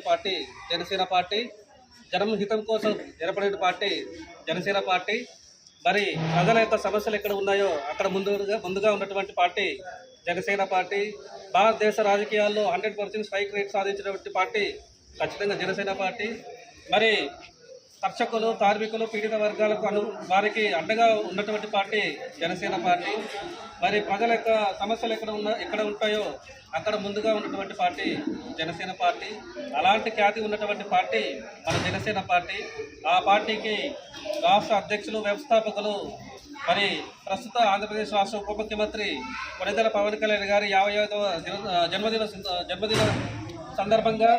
Party Janasena party. జనం హితం కోసం ఏర్పడిన పార్టీ జనసేన పార్టీ. మరి ప్రజల యొక్క సమస్యలు ఎక్కడ ఉన్నాయో అక్కడ ముందుగా ఉన్నటువంటి పార్టీ జనసేన పార్టీ. భారతదేశ రాజకీయాల్లో 100% స్ట్రైక్ రేట్ సాధించినటువంటి పార్టీ ఖచ్చితంగా జనసేన పార్టీ. మరి కర్షకులు, కార్మికులు, పీడిత వర్గాలకు వారికి అండగా ఉన్నటువంటి పార్టీ జనసేన పార్టీ. మరి ప్రజల యొక్క సమస్యలు ఎక్కడ ఉంటాయో అక్కడ ముందుగా ఉన్నటువంటి పార్టీ జనసేన పార్టీ. అలాంటి ఖ్యాతి ఉన్నటువంటి పార్టీ మన జనసేన పార్టీ. ఆ పార్టీకి రాష్ట్ర అధ్యక్షులు, వ్యవస్థాపకులు, మరి ప్రస్తుత ఆంధ్రప్రదేశ్ రాష్ట్ర ఉప ముఖ్యమంత్రి కొణిదెల పవన్ కళ్యాణ్ గారి 55వ జన్మదిన సందర్భంగా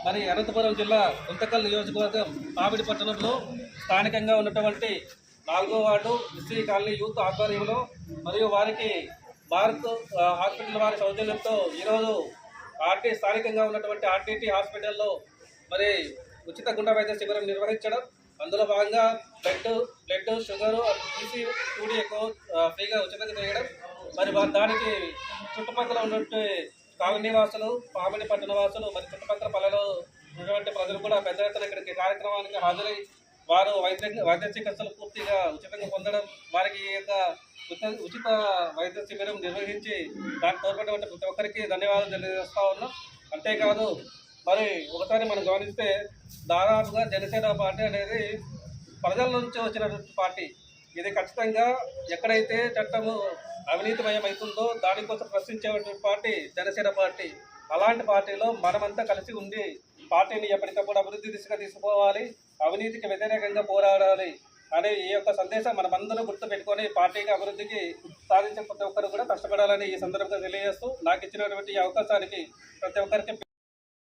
మరి అనంతపురం జిల్లా గుంతకల్ నియోజకవర్గం మామిడి పట్టణంలో స్థానికంగా ఉన్నటువంటి 4వ వార్డు ఎస్సీ కాలనీ యూత్ ఆధ్వర్యంలో మరియు వారికి భారత్ హాస్పిటల్ వారి సౌజన్యంతో ఈరోజు స్థానికంగా ఉన్నటువంటి ఆర్టీటీ హాస్పిటల్లో మరి ఉచిత గుండె వైద్య శిబిరం నిర్వహించడం. అందులో భాగంగా బ్లడ్, షుగరు, బీసీ కూడి ఎక్కువ ఫ్రీగా ఉచితంగా చేయడం. మరి దానికి చుట్టుపక్కల ఉన్నటువంటి కాలనీ వాసులు, పామిడి పట్టణ వాసులు, మరి చుట్టుపక్కల పల్లెలో ఉన్నటువంటి ప్రజలు కూడా పెద్ద ఎత్తున ఇక్కడికి కార్యక్రమానికి హాజరై వారు వైద్య చికిత్సలు పూర్తిగా ఉచితంగా పొందడం, వారికి ఈ యొక్క ఉచిత వైద్య శిబిరం నిర్వహించి దానికి తోడ్పడినటువంటి ప్రతి ఒక్కరికి ధన్యవాదాలు తెలియజేస్తా ఉన్నాం. అంతేకాదు మరి ఒకసారి మనం గమనిస్తే దాదాపుగా జనసేన పార్టీ అనేది ప్రజల నుంచి వచ్చినటువంటి పార్టీ. ఇది ఖచ్చితంగా ఎక్కడైతే చట్టము అవినీతిమయం అవుతుందో దానికోసం ప్రశ్నించేటువంటి పార్టీ జనసేన పార్టీ. అలాంటి పార్టీలో మనమంతా కలిసి ఉండి పార్టీని ఎప్పటికప్పుడు అభివృద్ధి దిశగా తీసుకుపోవాలి, అవినీతికి వ్యతిరేకంగా పోరాడాలి అనే ఈ యొక్క సందేశం మనమందరూ గుర్తుపెట్టుకొని పార్టీకి అభివృద్ధికి సాధించే ప్రతి ఒక్కరు కూడా కష్టపడాలని ఈ సందర్భంగా తెలియజేస్తూ నాకు ఇచ్చినటువంటి ఈ అవకాశానికి ప్రతి ఒక్కరికి